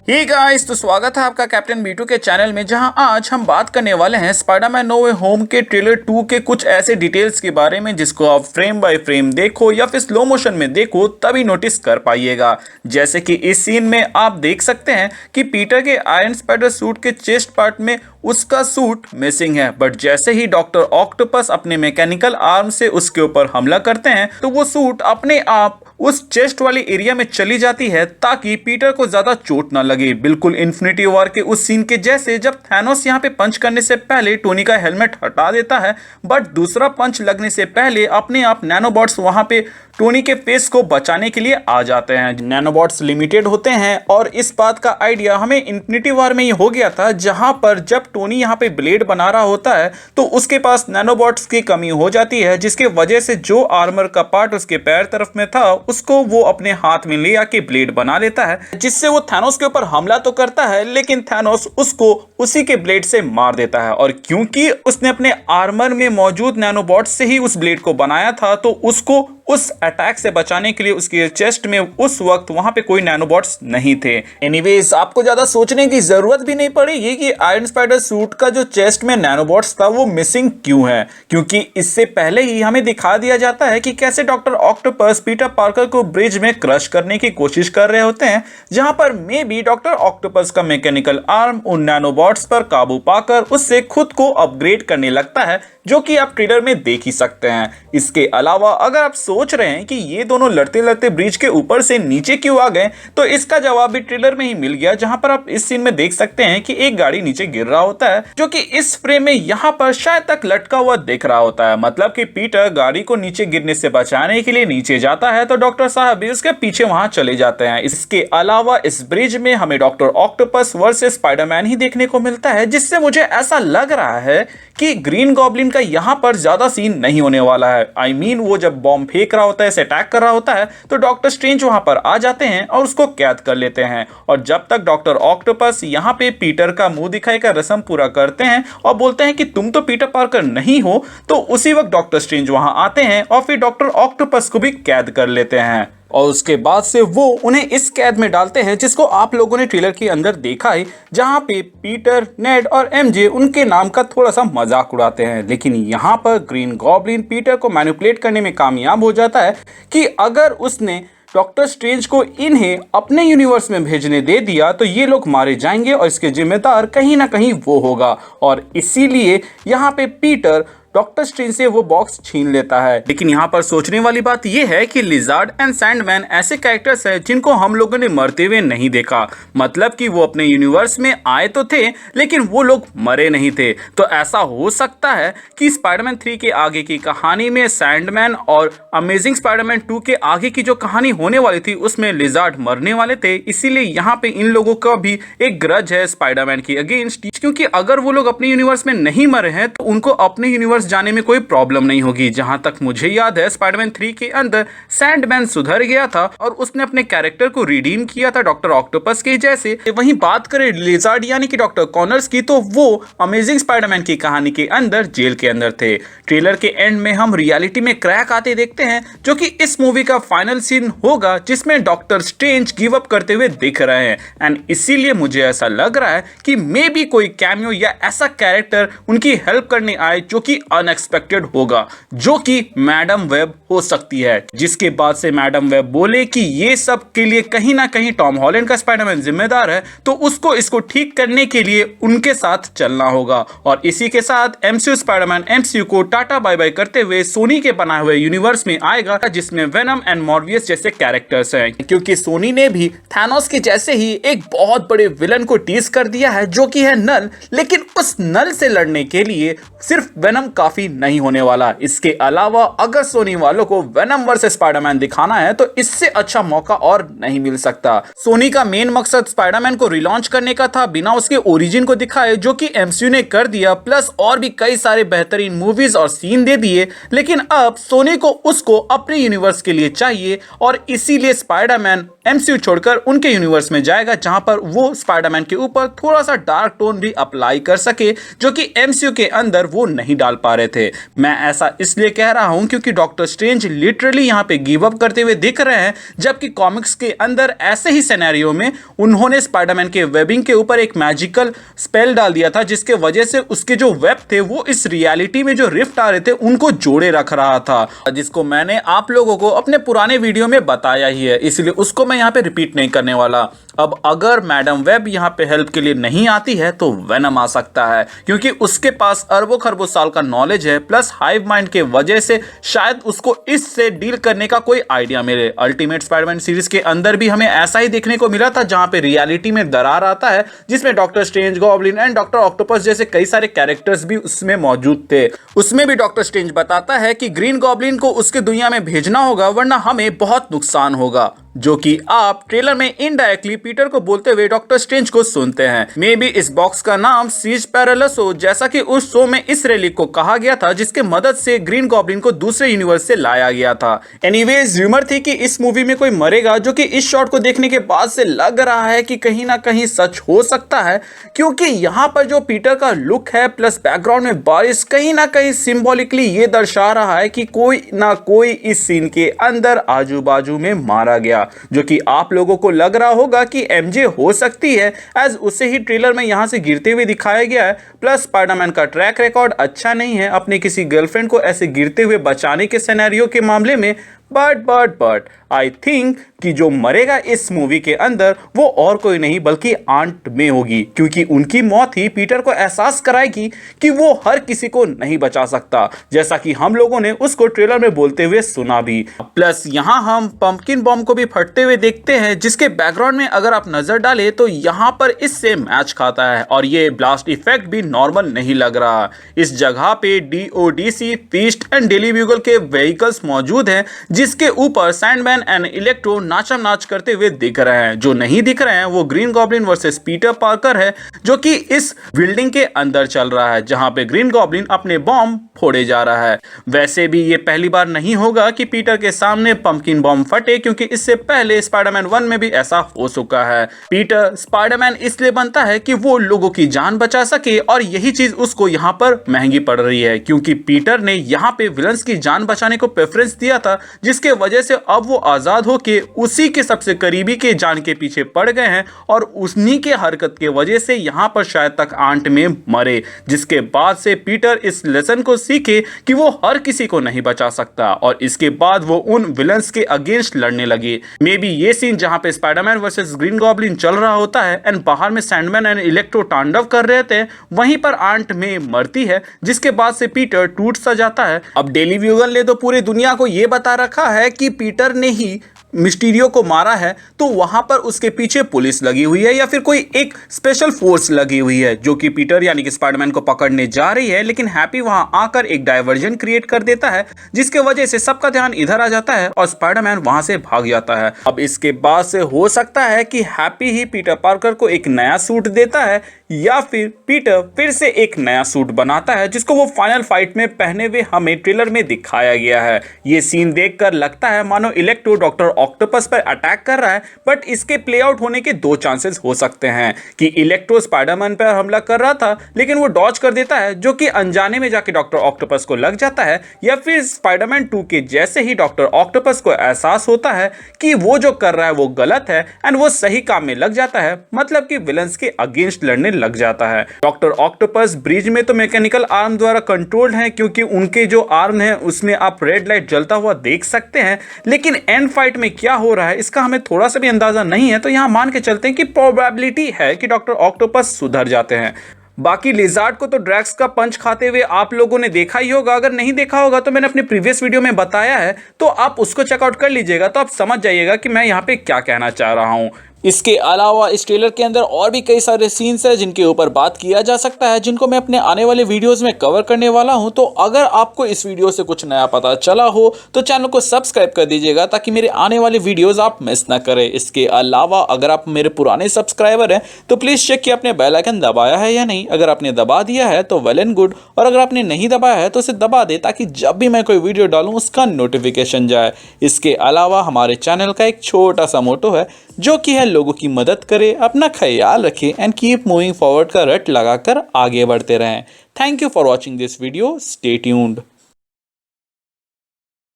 Hey guys, तो स्वागत है आपका कैप्टन बीटू के चैनल में, जहां आज हम बात करने वाले हैं स्पाइडरमैन नो वे होम के ट्रेलर 2 के कुछ ऐसे डिटेल्स के बारे में जिसको आप फ्रेम बाय फ्रेम देखो या फिर स्लो मोशन में देखो तभी नोटिस कर पाइएगा। जैसे कि इस सीन में आप देख सकते हैं कि पीटर के आयरन स्पाइडर सूट के चेस्ट पार्ट में उसका सूट मिसिंग है, बट जैसे ही डॉक्टर ऑक्टोपस अपने मैकेनिकल आर्म से उसके ऊपर हमला करते हैं तो वो सूट अपने आप उस चेस्ट वाली एरिया में चली जाती है ताकि पीटर को ज्यादा चोट ना लगे। बिल्कुल इन्फिनिटी वॉर के उस सीन के जैसे, जब थैनोस यहाँ पे पंच करने से पहले टोनी का हेलमेट हटा देता है, बट दूसरा पंच लगने से पहले अपने आप नैनोबॉट्स वहां पे टोनी के फेस को बचाने के लिए आ जाते हैं। नैनोबॉट्स लिमिटेड होते हैं और इस बात का आइडिया हमें इन्फिनिटी वॉर में ही हो गया था, जहां पर जब टोनी यहाँ पे ब्लेड बना रहा होता है तो उसके पास नैनोबॉट्स की कमी हो जाती है, जिसके वजह से जो आर्मर का पार्ट उसके पैर तरफ में था उसको वो अपने हाथ में ले आके ब्लेड बना लेता है, जिससे वो थैनोस के ऊपर हमला तो करता है लेकिन थैनोस उसको उसी के ब्लेड से मार देता है। और क्योंकि उसने अपने आर्मर में मौजूद नैनोबॉट्स से ही उस ब्लेड को बनाया था तो उसको उस अटैक से बचाने के लिए उसके चेस्ट में उस वक्त वहां पे कोई नैनोबॉट्स नहीं थे। एनीवेज, आपको ज्यादा सोचने की जरूरत भी नहीं पड़ेगी कि आयरन स्पाइडर सूट का जो चेस्ट में नैनोबॉट्स था वो मिसिंग क्यों है, क्योंकि इससे पहले ही हमें दिखा दिया जाता है कि कैसे डॉक्टर ऑक्टोपस पीटर पार्कर को ब्रिज में क्रश करने की कोशिश कर रहे होते हैं, जहां पर मे बी डॉक्टर ऑक्टोपस का मैकेनिकल आर्म उन नैनोबॉट्स पर काबू पाकर उससे खुद को अपग्रेड करने लगता है, जो कि आप ट्रेलर में देख ही सकते हैं। इसके अलावा अगर आप सोच रहे हैं कि ये दोनों लड़ते लड़ते ब्रिज के ऊपर से नीचे क्यों आ गए, तो इसका जवाब भी ट्रेलर में ही मिल गया, जहां पर आप इस सीन में देख सकते हैं कि एक गाड़ी नीचे गिर रहा होता है, जो कि इस फ्रेम में यहां पर शायद तक लटका हुआ दिख रहा होता है। मतलब कि पीटर गाड़ी को नीचे गिरने से बचाने के लिए नीचे जाता है तो डॉक्टर साहब भी उसके पीछे वहां चले जाते हैं। इसके अलावा इस ब्रिज में हमें डॉक्टर ऑक्टोपस वर्सेस स्पाइडरमैन ही देखने को मिलता है, जिससे मुझे ऐसा लग रहा है कि ग्रीन गॉब्लिन का यहां पर ज्यादा सीन नहीं होने वाला है। आई मीन, वो जब बॉम्ब फेंक रहा होता है, इसे अटैक कर रहा होता है, तो डॉक्टर स्ट्रेंज वहां पर आ जाते हैं और उसको कैद कर लेते हैं। और जब तक डॉक्टर ऑक्टोपस यहां पे पीटर का मुंह दिखाई का रस्म पूरा करते हैं और बोलते हैं कि तुम तो पीटर पार्कर नहीं हो, तो उसी वक्त डॉक्टर स्ट्रेंज वहां आते हैं और फिर डॉक्टर ऑक्टोपस को भी कैद कर लेते हैं। और उसके बाद से वो उन्हें इस कैद में डालते हैं जिसको आप लोगों ने ट्रेलर के अंदर देखा है, जहां पे पीटर, नेड और एमजे उनके नाम का थोड़ा सा मजाक उड़ाते हैं। लेकिन यहां पर ग्रीन गॉब्लिन पीटर को मैनिपुलेट करने में कामयाब हो जाता है कि अगर उसने डॉक्टर स्ट्रेंज को इन्हें अपने यूनिवर्स में भेजने दे दिया तो ये लोग मारे जाएंगे और इसके जिम्मेदार कहीं ना कहीं वो होगा। और इसीलिए यहाँ पे पीटर डॉक्टर स्ट्रेंज से वो बॉक्स छीन लेता है। लेकिन यहाँ पर सोचने वाली बात यह है कि लिजार्ड एंड सैंडमैन ऐसे कैरेक्टर्स हैं जिनको हम लोगों ने मरते हुए नहीं देखा। मतलब कि वो अपने यूनिवर्स में आए तो थे लेकिन वो लोग मरे नहीं थे। तो ऐसा हो सकता है कि स्पाइडरमैन 3 के आगे की कहानी में सैंडमैन और अमेजिंग स्पाइडरमैन 2 के आगे की जो कहानी होने वाली थी उसमें लिजार्ड मरने वाले थे। इसीलिए यहाँ पे इन लोगों का भी एक ग्रज है स्पाइडरमैन के अगेंस्ट, क्योंकि अगर वो लोग अपने यूनिवर्स में नहीं मरे हैं तो उनको अपने यूनिवर्स जाने में कोई प्रॉब्लम नहीं होगी। जहां तक मुझे याद है, स्पाइडरमैन 3 के अंदर सैंडमैन सुधर गया था और उसने अपने कैरेक्टर को रिडीम किया था डॉक्टर ऑक्टोपस के जैसे। वहीं बात करें लिजार्ड यानी कि डॉक्टर कॉनर्स की, तो वो अमेजिंग स्पाइडरमैन की कहानी के अंदर जेल के अंदर थे। ट्रेलर के एंड में हम रियलिटी में क्रैक आते देखते हैं, जो कि इस मूवी का फाइनल सीन होगा जिसमें डॉक्टर स्ट्रेंज गिव अप करते हुए दिख रहे हैं। एंड इसीलिए मुझे ऐसा लग रहा है कि मे बी कोई कैमियो या ऐसा कैरेक्टर उनकी हेल्प करने आए जो कि अनएक्सपेक्टेड होगा, जो कि मैडम वेब हो सकती है। जिसके बाद से मैडम वेब बोले कि ये सब के लिए कहीं ना कहीं टॉम हॉलैंड का स्पाइडरमैन जिम्मेदार है, तो उसको इसको ठीक करने के लिए उनके साथ चलना होगा। और इसी के साथ एमसीयू स्पाइडरमैन एमसीयू को टाटा बाय बाय करते हुए सोनी के बनाए हुए यूनिवर्स में आएगा, जिसमें वेनम एंड मॉर्बियस जैसे कैरेक्टर्स हैं। क्योंकि सोनी ने भी थैनोस के जैसे ही एक बहुत बड़े विलन को टीज कर दिया है, जो कि है नल। लेकिन उस नल से लड़ने के लिए सिर्फ वेनम काफी नहीं होने वाला। इसके अलावा अगर सोनी वालों को वेनम वर्सेस स्पाइडरमैन दिखाना है तो इससे अच्छा मौका और नहीं मिल सकता। सोनी का मेन मकसद स्पाइडरमैन को रिलॉन्च करने का था बिना उसके ओरिजिन को दिखाए, जो कि एमसीयू ने कर दिया, प्लस और भी कई सारे बेहतरीन मूवीज और सीन दे दिए। लेकिन अब सोनी को उसको अपने यूनिवर्स के लिए चाहिए और इसीलिए स्पाइडरमैन एमसीयू छोड़कर उनके यूनिवर्स में जाएगा, जहां पर वो स्पाइडरमैन के ऊपर थोड़ा सा डार्क टोन भी अप्लाई कर सके, जो कि एमसीयू के अंदर वो नहीं डाल पा रहे थे। मैं ऐसा इसलिए कह रहा हूं क्योंकि डॉक्टर स्ट्रेंज लिटरली यहां पे गिव अप करते हुए दिख रहे हैं, जबकि कॉमिक्स के अंदर ऐसे ही सिनेरियो में उन्होंने स्पाइडरमैन के वेबिंग के ऊपर एक मैजिकल स्पेल डाल दिया था, जिसके वजह से उसके जो वेब थे वो इस रियलिटी में जो रिफ्ट आ रहे थे उनको जोड़े रख रहा था, जिसको मैंने आप लोगों को अपने पुराने वीडियो में बताया ही है, इसलिए उसको मैं यहाँ पे रिपीट नहीं करने वाला। अब अगर मैडम वेब यहाँ पे हेल्प के लिए नहीं आती है तो वेनम आ सकता है, क्योंकि उसके पास अरबों खरबों साल का नॉलेज है, प्लस हाइव माइंड के वजह से शायद उसको इससे डील करने का कोई आइडिया मिले। अल्टीमेट स्पाइडरमैन सीरीज के अंदर भी हमें ऐसा ही देखने को मिला था, जहां पे रियलिटी में दरार आता है, जिसमें doctor strange, goblin and doctor octopus जैसे कई सारे कैरेक्टर्स भी उसमें मौजूद थे। उसमें भी डॉक्टर स्ट्रेंज बताता है कि ग्रीन गॉब्लिन को उसके दुनिया में भेजना होगा, वरना हमें बहुत नुकसान होगा, जो कि आप ट्रेलर में इनडायरेक्टली पीटर को बोलते हुए डॉक्टर स्ट्रेंज को सुनते हैं। मे बी इस बॉक्स का नाम सीज पैरेलस हो, जैसा कि उस शो में इस रेलिक को कहा गया था, जिसके मदद से ग्रीन गॉब्लिन को दूसरे यूनिवर्स से लाया गया था। एनीवेज र्यूमर थी कि इस मूवी में कोई मरेगा, जो कि इस शॉट को देखने के बाद से लग रहा है कि कहीं ना कहीं सच हो सकता है, क्योंकि यहाँ पर जो पीटर का लुक है प्लस बैकग्राउंड में बारिश कहीं ना कहीं सिंबॉलिकली ये दर्शा रहा है कि कोई ना कोई इस सीन के अंदर आजू बाजू में मारा गया, जो कि आप लोगों को लग रहा होगा कि एमजे हो सकती है, एज उसे ही ट्रेलर में यहां से गिरते हुए दिखाया गया है। प्लस स्पाइडरमैन का ट्रैक रिकॉर्ड अच्छा नहीं है अपनी किसी गर्लफ्रेंड को ऐसे गिरते हुए बचाने के सिनेरियो के मामले में, बट आई थिंक कि जो मरेगा इस मूवी के अंदर वो और कोई नहीं बल्कि आंट मे होगी, क्योंकि उनकी मौत ही पीटर को एहसास कराएगी कि वो हर किसी को नहीं बचा सकता, जैसा कि हम लोगों ने उसको ट्रेलर में बोलते हुए सुना भी। प्लस यहाँ हम पंपकिन बॉम्ब को भी फटते हुए देखते हैं, जिसके बैकग्राउंड में अगर आप नजर डालें तो यहाँ पर इससे मैच खाता है, और ये ब्लास्ट इफेक्ट भी नॉर्मल नहीं लग रहा। इस जगह पे DODC, feast and daily bugle के व्हीकल्स मौजूद हैं, जिसके ऊपर सैंडमैन एंड इलेक्ट्रो नाचम नाच करते हुए दिख रहे हैं। जो नहीं दिख रहे हैं वो green goblin versus Peter Parker है, जो कि इस बिल्डिंग के अंदर चल रहा है, जहां पे ग्रीन गॉब्लिन अपने बॉम्ब फोड़े जा रहा है। वैसे भी ये पहली बार नहीं होगा कि पीटर के सामने पंपकिन बॉम्ब फटे, क्योंकि इससे पहले स्पाइडरमैन 1 में भी ऐसा हो चुका है। पीटर स्पाइडरमैन इसलिए बनता है कि वो लोगों की जान बचा सके, और यही चीज उसको यहाँ पर महंगी पड़ रही है, क्योंकि पीटर ने यहाँ पे विलन्स की जान बचाने को प्रेफरेंस दिया था, जिसके वजह से अब वो आजाद होके उसी के सबसे करीबी के जान के पीछे पड़ गए हैं, और उन्हीं के हरकत के वजह से यहाँ पर शायद तक आंट में मरे, जिसके बाद से पीटर इस लेसन को सीखे कि वो हर किसी को नहीं बचा सकता, और इसके बाद वो उन विलन्स के अगेंस्ट लड़ने लगे। मे बी ये सीन जहां पे स्पाइडरमैन वर्सेस ग्रीन गॉब्लिन चल रहा होता है एंड बाहर में सैंडमैन एंड इलेक्ट्रो तांडव कर रहे थे, वहीं पर आंट में मरती है, जिसके बाद से पीटर टूट सा जाता है। अब डेली ब्यूगल ने तो पूरी दुनिया को ये बता रखा है कि पीटर ने ही मिस्टीरियो को मारा है, तो वहां पर उसके पीछे पुलिस लगी हुई है या फिर कोई एक स्पेशल फोर्स लगी हुई है, जो कि पीटर यानी कि स्पाइडरमैन को पकड़ने जा रही है, लेकिन हैप्पी वहां आकर एक डायवर्जन क्रिएट कर देता है, जिसके वजह से सबका ध्यान इधर आ जाता है और स्पाइडरमैन वहां से भाग जाता है। अब इसके बाद से हो सकता है कि हैप्पी ही पीटर पार्कर को एक नया सूट देता है, या फिर पीटर फिर से एक नया सूट बनाता है, जिसको वो फाइनल फाइट में पहने हुए हमें ट्रेलर में दिखाया गया है। ये सीन देखकर लगता है मानो इलेक्ट्रो डॉक्टर ऑक्टोपस पर अटैक कर रहा है, बट इसके प्ले आउट होने के दो चांसेस हो सकते हैं कि इलेक्ट्रो स्पाइडरमैन पर हमला कर रहा था लेकिन वो डॉज कर देता है, जो कि अनजाने में जाके डॉक्टर ऑक्टोपस को लग जाता है, या फिर स्पाइडरमैन 2 के जैसे ही डॉक्टर ऑक्टोपस को एहसास होता है कि वो जो कर रहा है वो गलत है एंड वो सही काम में लग जाता है, मतलब कि विलन्स के अगेंस्ट लड़ने लग जाता है। डॉक्टर ऑक्टोपस ब्रिज में तो मैकेनिकल आर्म द्वारा कंट्रोल्ड है, क्योंकि उनके जो आर्म है उसमें आप रेड लाइट जलता हुआ देख सकते हैं, लेकिन एंड फाइट में क्या हो रहा है इसका हमें थोड़ा सा भी अंदाजा नहीं है, तो यहां मान के चलते हैं कि प्रोबेबिलिटी है कि डॉक्टर ऑक्टोपस सुधर जाते हैं। बाकी लिजार्ड को तो ड्रैक्स का पंच खाते हुए आप लोगों ने देखा ही होगा, अगर नहीं देखा होगा तो मैंने अपने प्रीवियस वीडियो में बताया है, तो आप उसको चेकआउट कर लीजिएगा, तो आप समझ जाइएगा कि मैं यहाँ पे क्या कहना चाह रहा हूँ। इसके अलावा इस ट्रेलर के अंदर और भी कई सारे सीन्स हैं जिनके ऊपर बात किया जा सकता है, जिनको मैं अपने आने वाले वीडियोस में कवर करने वाला हूं। तो अगर आपको इस वीडियो से कुछ नया पता चला हो तो चैनल को सब्सक्राइब कर दीजिएगा, ताकि मेरे आने वाले वीडियोस आप मिस ना करें। इसके अलावा अगर आप मेरे पुराने सब्सक्राइबर हैं तो प्लीज़ चेक कि आपने बेल आइकन दबाया है या नहीं। अगर आपने दबा दिया है तो वेल एंड गुड, और अगर आपने नहीं दबाया है तो उसे दबा दे, ताकि जब भी मैं कोई वीडियो डालूँ उसका नोटिफिकेशन जाए। इसके अलावा हमारे चैनल का एक छोटा सा मोटो है, जो कि है लोगों की मदद करें, अपना ख्याल रखें एंड कीप मूविंग फॉरवर्ड का रट लगाकर आगे बढ़ते रहें। Thank you for watching this video, stay tuned.